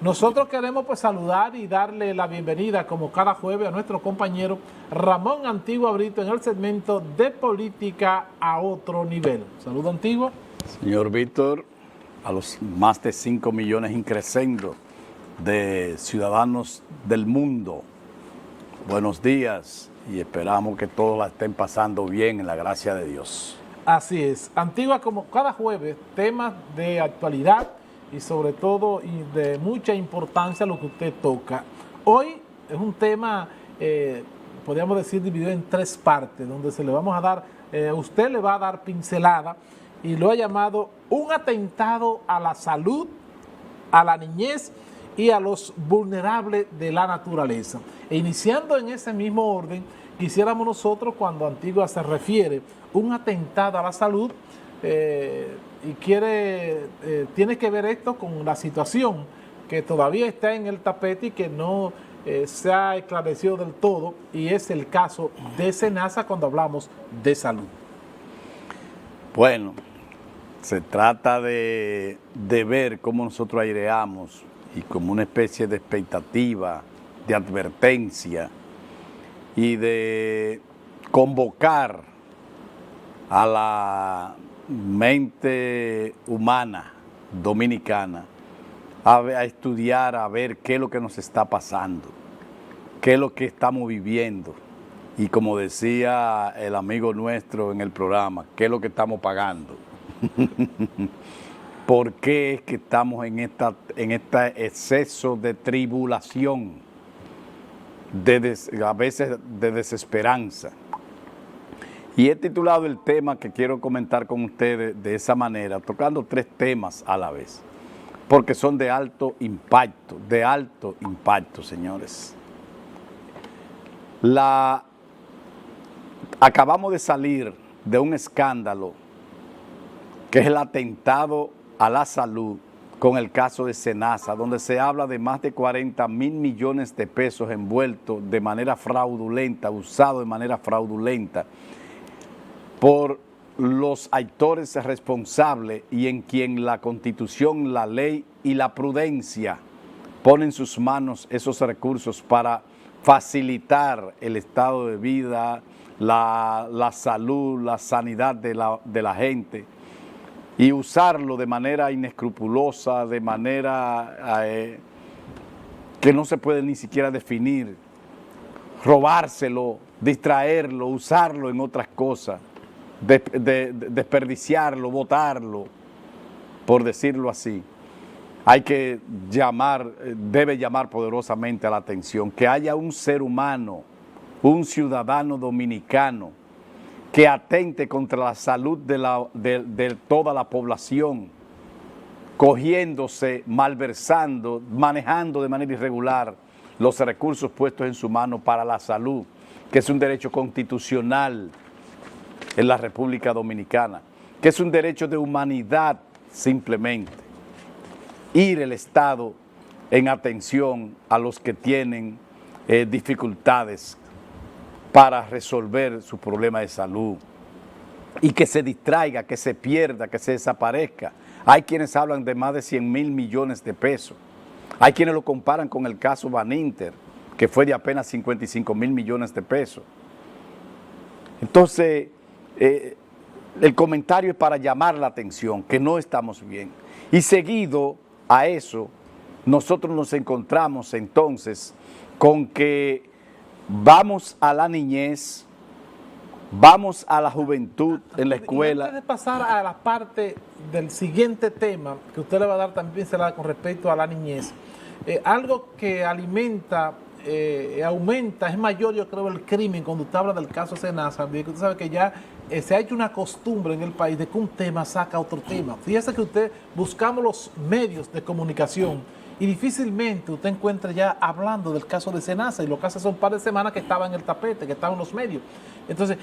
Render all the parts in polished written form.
Nosotros queremos pues saludar y darle la bienvenida como cada jueves a nuestro compañero Ramón Antigua Brito en el segmento de política a otro nivel. Saludo Antigua. Señor Víctor, a los más de 5 millones increscendo de ciudadanos del mundo, buenos días y esperamos que todos la estén pasando bien en la gracia de Dios. Así es, Antigua, como cada jueves, temas de actualidad y sobre todo y de mucha importancia lo que usted toca. Hoy es un tema, podríamos decir, dividido en tres partes, donde se le vamos a dar, usted le va a dar pincelada y lo ha llamado un atentado a la salud, a la niñez y a los vulnerables de la naturaleza. E iniciando en ese mismo orden, quisiéramos nosotros, cuando Antigua se refiere un atentado a la salud, y tiene que ver esto con la situación que todavía está en el tapete y que no se ha esclarecido del todo, y es el caso de SENASA cuando hablamos de salud. Bueno, se trata de ver cómo nosotros aireamos y como una especie de expectativa, de advertencia y de convocar a la mente humana dominicana a estudiar, a ver qué es lo que nos está pasando, qué es lo que estamos viviendo y, como decía el amigo nuestro en el programa, qué es lo que estamos pagando. ¿Por qué es que estamos en este exceso de tribulación, a veces de desesperanza? Y he titulado el tema que quiero comentar con ustedes de esa manera, tocando tres temas a la vez, porque son de alto impacto, señores. Acabamos de salir de un escándalo que es el atentado a la salud con el caso de SENASA, donde se habla de más de 40.000 millones de pesos envueltos de manera fraudulenta, usado de manera fraudulenta por los actores responsables y en quien la Constitución, la ley y la prudencia ponen en sus manos esos recursos para facilitar el estado de vida, la salud, la sanidad de la gente, y usarlo de manera inescrupulosa, de manera que no se puede ni siquiera definir, robárselo, distraerlo, usarlo en otras cosas, desperdiciarlo, botarlo, por decirlo así. Hay que debe llamar poderosamente a la atención que haya un ser humano, un ciudadano dominicano que atente contra la salud de toda la población, cogiéndose, malversando, manejando de manera irregular los recursos puestos en su mano para la salud, que es un derecho constitucional en la República Dominicana, que es un derecho de humanidad simplemente. Ir el Estado en atención a los que tienen dificultades para resolver su problema de salud y que se distraiga, que se pierda, que se desaparezca. Hay quienes hablan de más de 100.000 millones de pesos. Hay quienes lo comparan con el caso Baninter, que fue de apenas 55.000 millones de pesos. Entonces, el comentario es para llamar la atención, que no estamos bien. Y seguido a eso, nosotros nos encontramos entonces con que vamos a la niñez, vamos a la juventud en la escuela. Y antes de pasar a la parte del siguiente tema, que usted le va a dar también con respecto a la niñez, algo que alimenta, aumenta, es mayor, yo creo, el crimen cuando usted habla del caso SENASA. Usted sabe que ya se ha hecho una costumbre en el país de que un tema saca otro tema. Fíjese que buscamos los medios de comunicación y difícilmente usted encuentra ya hablando del caso de SENASA, y lo que hace son un par de semanas que estaba en el tapete, que estaba en los medios. Entonces,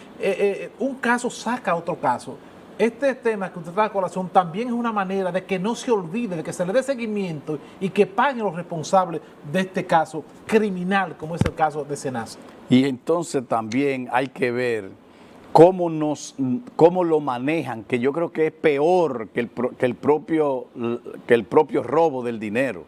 un caso saca otro caso. Este tema que usted trae a colación también es una manera de que no se olvide, de que se le dé seguimiento y que paguen los responsables de este caso criminal, como es el caso de SENASA. Y entonces también hay que ver cómo lo manejan, que yo creo que es peor que el propio robo del dinero.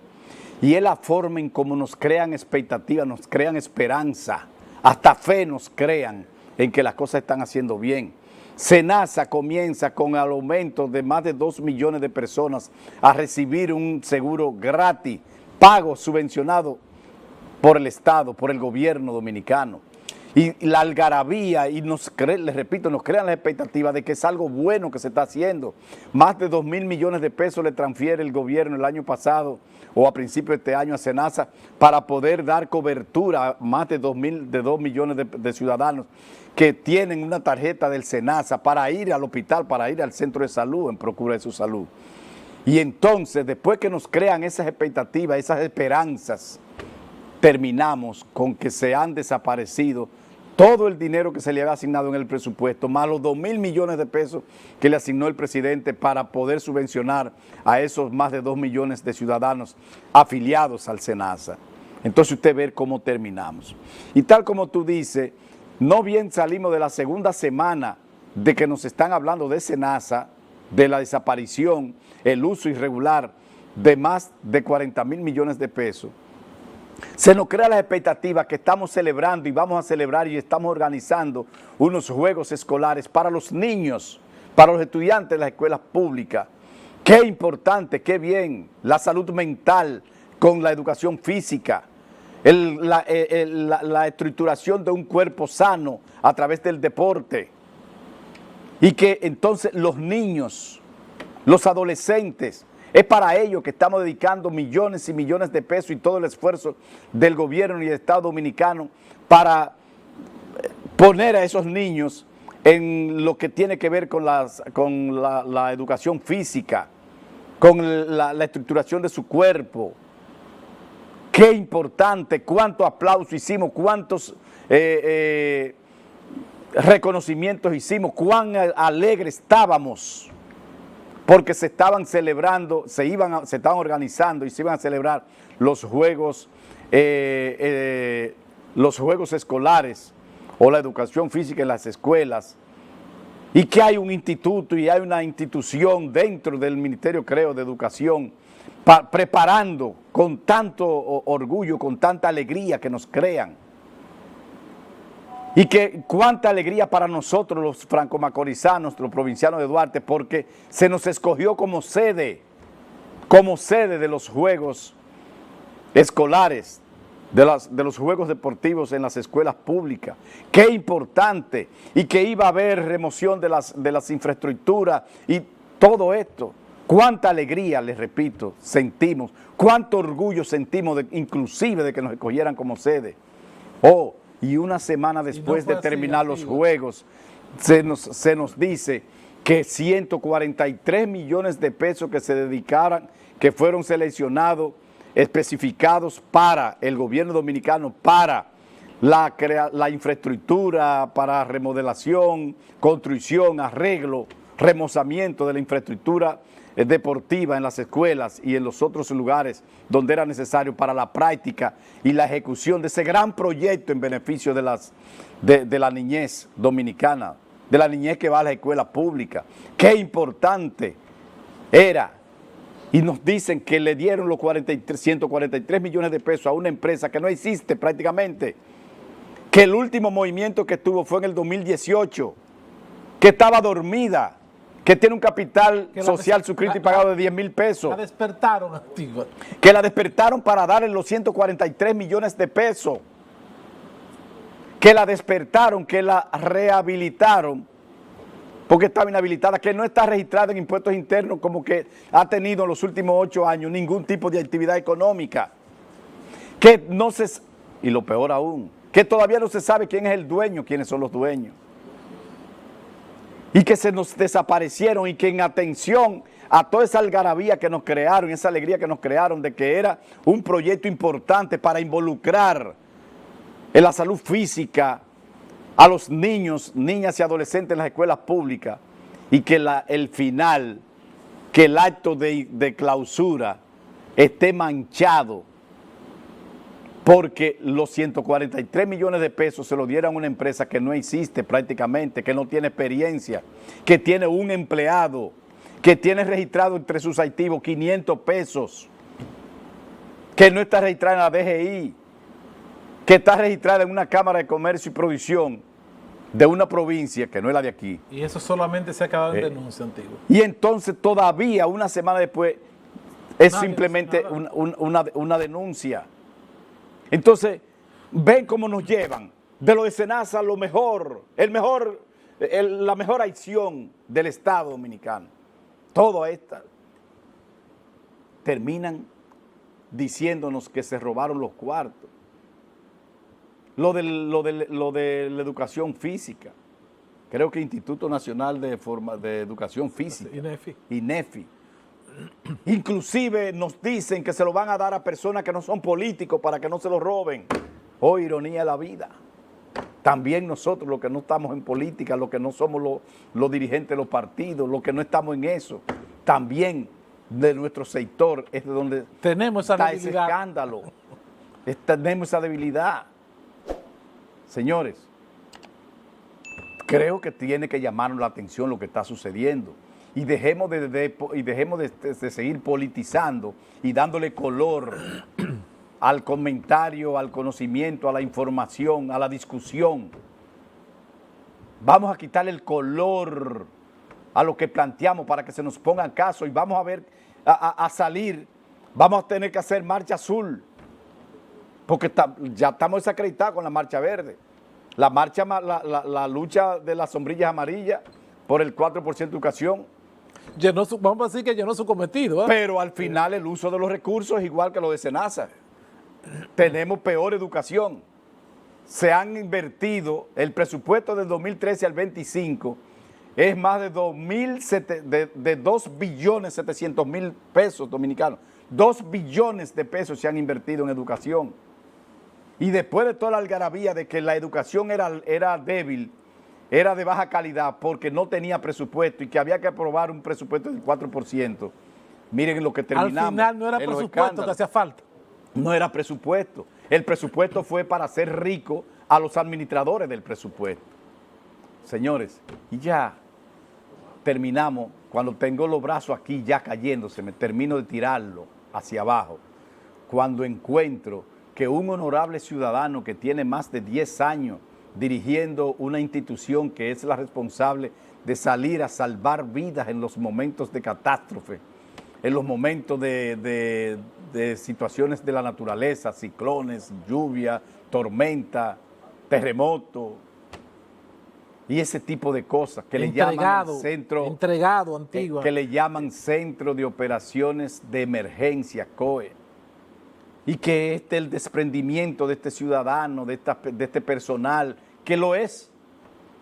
y es la forma en cómo nos crean expectativas, nos crean esperanza, hasta fe nos crean en que las cosas están haciendo bien. SENASA comienza con el aumento de más de 2 millones de personas a recibir un seguro gratis, pago subvencionado por el Estado, por el gobierno dominicano. Y la algarabía, y les repito, nos crean la expectativa de que es algo bueno que se está haciendo. Más de 2.000 millones de pesos le transfiere el gobierno el año pasado o a principios de este año a SENASA para poder dar cobertura a más de 2 millones de ciudadanos que tienen una tarjeta del SENASA para ir al hospital, para ir al centro de salud en procura de su salud. Y entonces, después que nos crean esas expectativas, esas esperanzas, terminamos con que se han desaparecido todo el dinero que se le había asignado en el presupuesto, más los 2.000 millones de pesos que le asignó el presidente para poder subvencionar a esos más de 2 millones de ciudadanos afiliados al SENASA. Entonces usted ve cómo terminamos. Y tal como tú dices, no bien salimos de la segunda semana de que nos están hablando de SENASA, de la desaparición, el uso irregular de más de 40.000 millones de pesos, se nos crea la expectativa que estamos celebrando y vamos a celebrar y estamos organizando unos juegos escolares para los niños, para los estudiantes de las escuelas públicas. Qué importante, qué bien, la salud mental con la educación física, la estructuración de un cuerpo sano a través del deporte. Y que entonces los niños, los adolescentes, es para ello que estamos dedicando millones y millones de pesos y todo el esfuerzo del gobierno y del Estado dominicano para poner a esos niños en lo que tiene que ver con la educación física, con la estructuración de su cuerpo. Qué importante, cuánto aplauso hicimos, cuántos reconocimientos hicimos, cuán alegres estábamos. Porque se estaban celebrando, se estaban organizando y se iban a celebrar los juegos escolares o la educación física en las escuelas, y que hay un instituto y hay una institución dentro del Ministerio, creo, de Educación, preparando con tanto orgullo, con tanta alegría que nos crean. Y que cuánta alegría para nosotros los franco-macorizanos, los provincianos de Duarte, porque se nos escogió como sede de los juegos escolares, de los juegos deportivos en las escuelas públicas. Qué importante, y que iba a haber remoción de las infraestructuras y todo esto. Cuánta alegría, les repito, sentimos, cuánto orgullo sentimos inclusive de que nos escogieran como sede. Y una semana después de terminar los juegos, se nos dice que 143 millones de pesos que se dedicaran, que fueron seleccionados, especificados para el gobierno dominicano, para la infraestructura, para remodelación, construcción, arreglo, remozamiento de la infraestructura deportiva en las escuelas y en los otros lugares donde era necesario para la práctica y la ejecución de ese gran proyecto en beneficio de la niñez dominicana, de la niñez que va a la escuela pública. Qué importante era. Y nos dicen que le dieron los 143 millones de pesos a una empresa que no existe prácticamente, que el último movimiento que tuvo fue en el 2018, que estaba dormida, que tiene un capital social suscrito y pagado de 10.000 pesos. La despertaron, Antigua. Que la despertaron para darle los 143 millones de pesos. Que la despertaron, que la rehabilitaron, porque estaba inhabilitada, que no está registrada en impuestos internos, como que ha tenido en los últimos 8 años ningún tipo de actividad económica. Que no se, y lo peor aún, que todavía no se sabe quién es el dueño, quiénes son los dueños. Y que se nos desaparecieron, y que en atención a toda esa algarabía que nos crearon, esa alegría que nos crearon de que era un proyecto importante para involucrar en la salud física a los niños, niñas y adolescentes en las escuelas públicas, y que el final, que el acto de clausura esté manchado porque los 143 millones de pesos se lo dieran a una empresa que no existe prácticamente, que no tiene experiencia, que tiene un empleado, que tiene registrado entre sus activos 500 pesos. que no está registrada en la DGI, que está registrada en una Cámara de Comercio y Producción de una provincia que no es la de aquí. Y eso solamente se ha quedado en denuncia, Antigua. Y entonces todavía una semana después es Nadie simplemente dice nada. una denuncia. Entonces, ven cómo nos llevan. De lo de Senasa, lo mejor, la mejor acción del Estado Dominicano. Todo esta terminan diciéndonos que se robaron los cuartos. Lo de la educación física. Creo que Instituto Nacional de Educación Física. INEFI. Inclusive nos dicen que se lo van a dar a personas que no son políticos para que no se lo roben. Oh, ironía de la vida. También nosotros, los que no estamos en política, los que no somos los dirigentes de los partidos, los que no estamos en eso, también de nuestro sector es de donde tenemos esa está debilidad. ese escándalo. Tenemos esa debilidad. Señores, creo que tiene que llamarnos la atención lo que está sucediendo y dejemos de seguir politizando y dándole color al comentario, al conocimiento, a la información, a la discusión. Vamos a quitarle el color a lo que planteamos para que se nos ponga caso y vamos a ver, a salir, vamos a tener que hacer marcha azul, porque ya estamos desacreditados con la marcha verde. La lucha de las sombrillas amarillas por el 4% de educación. Vamos a decir que llenó su cometido. Pero al final el uso de los recursos es igual que lo de Senasa. Tenemos peor educación. Se han invertido, el presupuesto del 2013 al 25 es más de 2.700.000 pesos dominicanos. 2 billones de pesos se han invertido en educación. Y después de toda la algarabía de que la educación era débil, era de baja calidad porque no tenía presupuesto y que había que aprobar un presupuesto del 4%, miren lo que terminamos. Al final no era presupuesto que hacía falta. No era presupuesto. El presupuesto fue para hacer rico a los administradores del presupuesto. Señores, y ya terminamos, cuando tengo los brazos aquí ya cayéndose, me termino de tirarlo hacia abajo, cuando encuentro que un honorable ciudadano que tiene más de 10 años dirigiendo una institución que es la responsable de salir a salvar vidas en los momentos de catástrofe, en los momentos de situaciones de la naturaleza, ciclones, lluvia, tormenta, terremoto y ese tipo de cosas que le llaman entregado, Antigua, que le llaman Centro de Operaciones de Emergencia, COE, y que el desprendimiento de este ciudadano, de este personal, que lo es,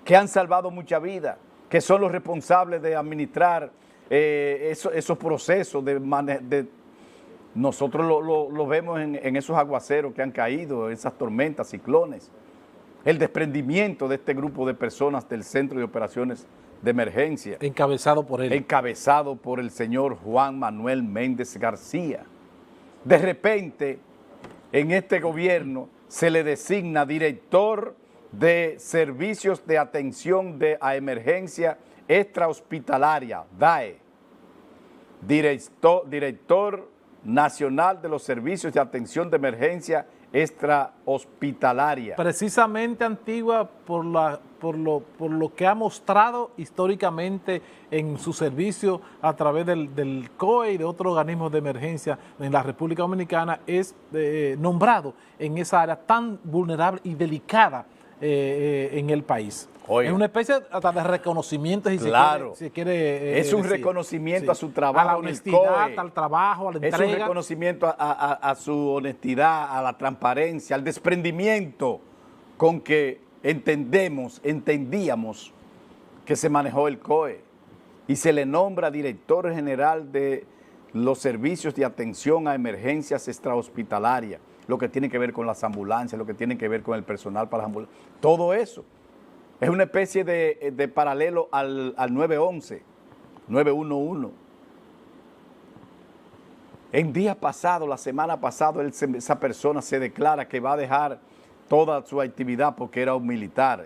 que han salvado mucha vida, que son los responsables de administrar esos procesos nosotros lo vemos en esos aguaceros que han caído, esas tormentas, ciclones. El desprendimiento de este grupo de personas del Centro de Operaciones de Emergencia. Encabezado por él. Encabezado por el señor Juan Manuel Méndez García. De repente, en este gobierno se le designa director de Servicios de Atención a Emergencia Extrahospitalaria, DAE. Director Nacional de los Servicios de Atención de Emergencia Extrahospitalaria. Precisamente, Antigua, por lo que ha mostrado históricamente en su servicio a través del COE y de otros organismos de emergencia en la República Dominicana, es nombrado en esa área tan vulnerable y delicada en el país. Oiga. Es una especie hasta de reconocimiento, claro, si quiere es un decir. Reconocimiento sí. A su trabajo, a la honestidad, al trabajo, a la entrega. Es un reconocimiento a su honestidad, a la transparencia, al desprendimiento con que entendíamos que se manejó el COE y se le nombra director general de los servicios de atención a emergencias extrahospitalarias, lo que tiene que ver con las ambulancias, lo que tiene que ver con el personal para las ambulancias, todo eso. Es una especie de paralelo al 911, 911. En días pasados, la semana pasada, esa persona se declara que va a dejar toda su actividad porque era militar.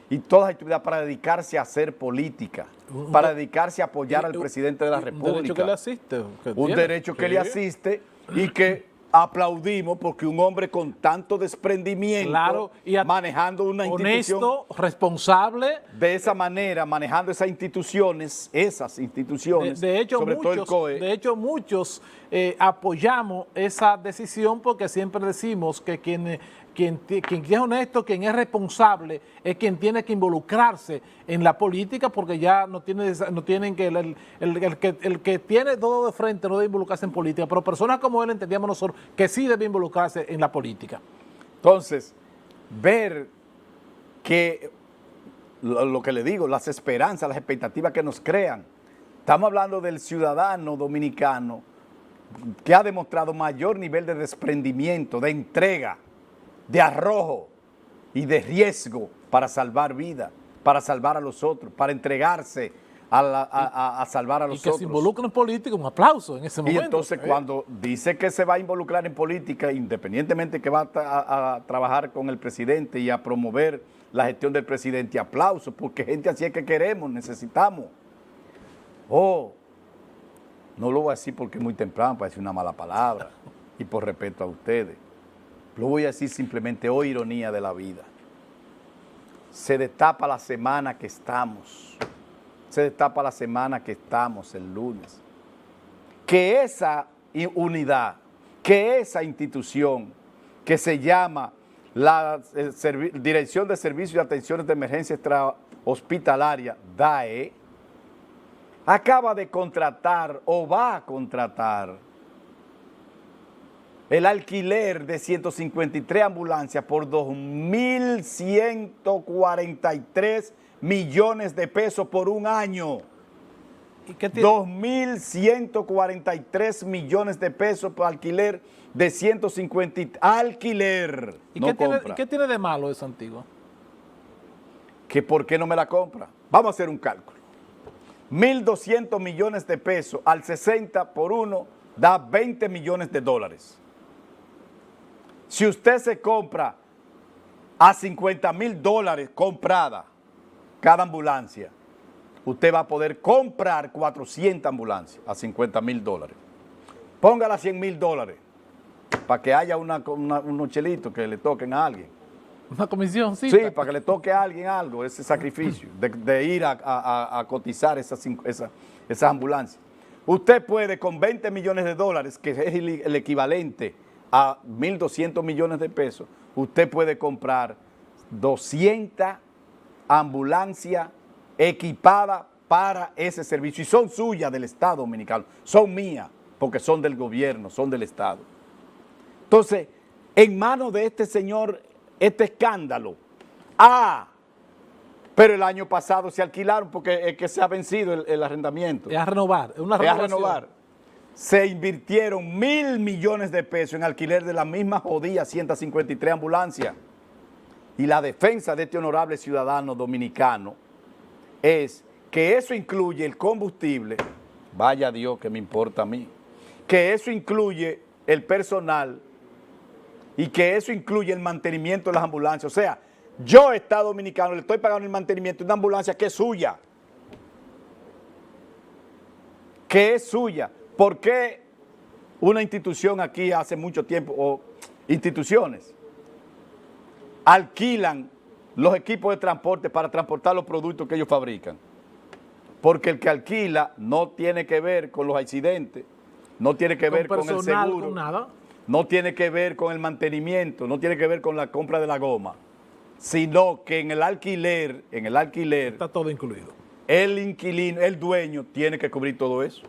Y toda actividad para dedicarse a hacer política, para dedicarse a apoyar al presidente de la República. Un derecho que le asiste. Un derecho que le asiste y que aplaudimos porque un hombre con tanto desprendimiento, Claro, y manejando una institución honesto, responsable. de esa manera, manejando esas instituciones, De hecho, sobre todo el COE. de hecho, muchos apoyamos esa decisión porque siempre decimos que quien es honesto, quien es responsable, es quien tiene que involucrarse en la política porque ya no tienen que, el que tiene todo de frente no debe involucrarse en política, pero personas como él entendíamos nosotros que sí debe involucrarse en la política. Entonces, ver que lo que le digo, las esperanzas, las expectativas que nos crean. Estamos hablando del ciudadano dominicano que ha demostrado mayor nivel de desprendimiento, de entrega, de arrojo y de riesgo para salvar vida, para salvar a los otros, para entregarse a salvar a los otros. Y que se involucre en política, un aplauso en ese momento. Y entonces cuando dice que se va a involucrar en política, independientemente que va a trabajar con el presidente y a promover la gestión del presidente, aplauso, porque gente así es que queremos, necesitamos. No lo voy a decir porque es muy temprano para decir una mala palabra y por respeto a ustedes. Lo voy a decir simplemente, ironía de la vida. Se destapa la semana que estamos. Se destapa la semana que estamos, el lunes. Que esa unidad, que esa institución que se llama la Dirección de Servicios y Atenciones de Emergencia Extrahospitalaria, DAE, acaba de contratar o va a contratar el alquiler de 153 ambulancias por 2.143 millones de pesos por un año. ¿Y qué tiene? 2.143 millones de pesos por alquiler de 150 alquiler. ¿Y no qué tiene de malo eso, Antigua? ¿Que por qué no me la compra? Vamos a hacer un cálculo. 1.200 millones de pesos al 60 por 1 da 20 millones de dólares. Si usted se compra a 50.000 dólares comprada cada ambulancia, usted va a poder comprar 400 ambulancias a 50.000 dólares. Póngala a 100.000 dólares para que haya unos chelitos que le toquen a alguien. Una comisión, sí. Sí, para que le toque a alguien algo, ese sacrificio de ir a cotizar esas ambulancias. Usted puede con 20 millones de dólares, que es el equivalente a 1.200 millones de pesos, usted puede comprar 200 ambulancias equipadas para ese servicio y son suyas del Estado Dominicano, son mías porque son del gobierno, son del Estado. Entonces, en manos de este señor, este escándalo, pero el año pasado se alquilaron porque es que se ha vencido el arrendamiento. Es a renovar, es una renovación. Es a renovar. Se invirtieron 1.000 millones de pesos en alquiler de la misma jodida 153 ambulancias. Y la defensa de este honorable ciudadano dominicano es que eso incluye el combustible, vaya Dios que me importa a mí, que eso incluye el personal y que eso incluye el mantenimiento de las ambulancias. O sea, yo, Estado Dominicano, le estoy pagando el mantenimiento de una ambulancia que es suya. Que es suya. ¿Por qué una institución aquí hace mucho tiempo, o instituciones, alquilan los equipos de transporte para transportar los productos que ellos fabrican? Porque el que alquila no tiene que ver con los accidentes, no tiene que ver con el seguro, con nada. No tiene que ver con el mantenimiento, no tiene que ver con la compra de la goma, sino que en el alquiler está todo incluido. El inquilino, el dueño, tiene que cubrir todo eso.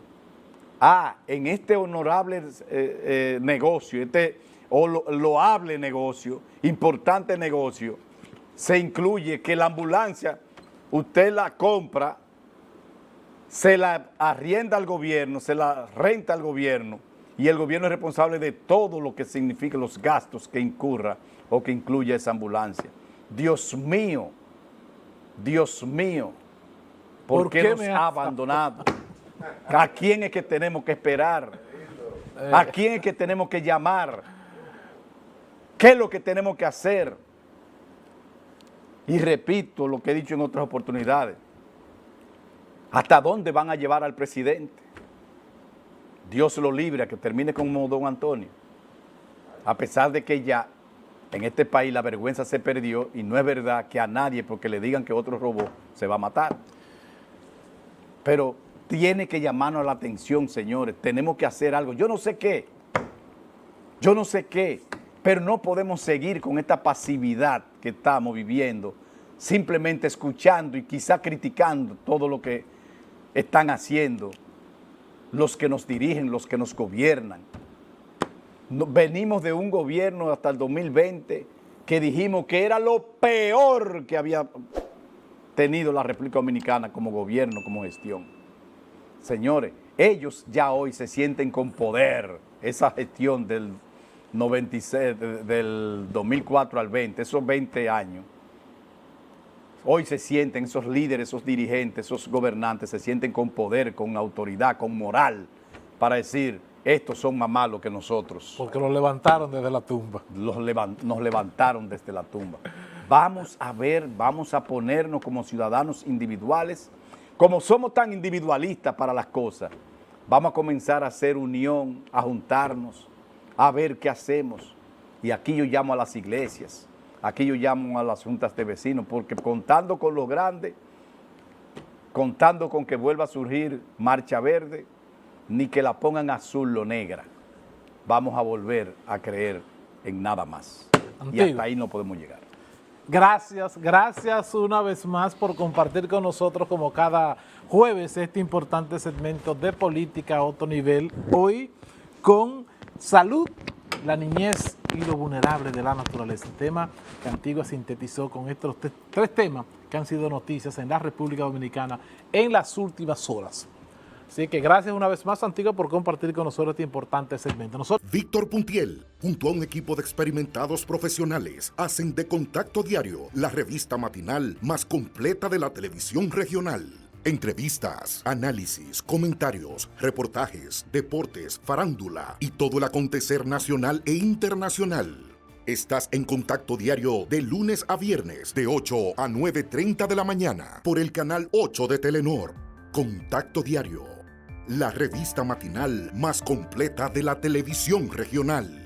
En este honorable negocio, loable negocio, importante negocio, se incluye que la ambulancia, usted la compra, se la arrienda al gobierno, se la renta al gobierno, y el gobierno es responsable de todo lo que significa los gastos que incurra o que incluya esa ambulancia. Dios mío, ¿por qué nos ha abandonado? ¿A quién es que tenemos que esperar? ¿A quién es que tenemos que llamar? ¿Qué es lo que tenemos que hacer? Y repito lo que he dicho en otras oportunidades. ¿Hasta dónde van a llevar al presidente? Dios lo libre a que termine como don Antonio. A pesar de que ya en este país la vergüenza se perdió y no es verdad que a nadie porque le digan que otro robó se va a matar. Pero tiene que llamarnos la atención, señores. Tenemos que hacer algo. Yo no sé qué, pero no podemos seguir con esta pasividad que estamos viviendo, simplemente escuchando y quizá criticando todo lo que están haciendo los que nos dirigen, los que nos gobiernan. Venimos de un gobierno hasta el 2020 que dijimos que era lo peor que había tenido la República Dominicana como gobierno, como gestión. Señores, ellos ya hoy se sienten con poder. Esa gestión del 96, del 2004 al 20, esos 20 años, hoy se sienten esos líderes, esos dirigentes, esos gobernantes, se sienten con poder, con autoridad, con moral, para decir, estos son más malos que nosotros. Porque los levantaron desde la tumba. Nos levantaron desde la tumba. Vamos a ver, vamos a ponernos como ciudadanos individuales, como somos tan individualistas para las cosas, vamos a comenzar a hacer unión, a juntarnos, a ver qué hacemos. Y aquí yo llamo a las iglesias, aquí yo llamo a las juntas de vecinos, porque contando con los grandes, contando con que vuelva a surgir Marcha Verde, ni que la pongan azul o negra, vamos a volver a creer en nada más. Antiguo. Y hasta ahí no podemos llegar. Gracias una vez más por compartir con nosotros como cada jueves este importante segmento de política a otro nivel. Hoy con salud, la niñez y lo vulnerable de la naturaleza. El tema que Antigua sintetizó con estos tres temas que han sido noticias en la República Dominicana en las últimas horas. Así que gracias una vez más, Antigua, por compartir con nosotros este importante segmento. Víctor Puntiel, junto a un equipo de experimentados profesionales, hacen de Contacto Diario la revista matinal más completa de la televisión regional. Entrevistas, análisis, comentarios, reportajes, deportes, farándula y todo el acontecer nacional e internacional. Estás en Contacto Diario de lunes a viernes de 8 a 9:30 de la mañana por el canal 8 de Telenor. Contacto Diario, la revista matinal más completa de la televisión regional.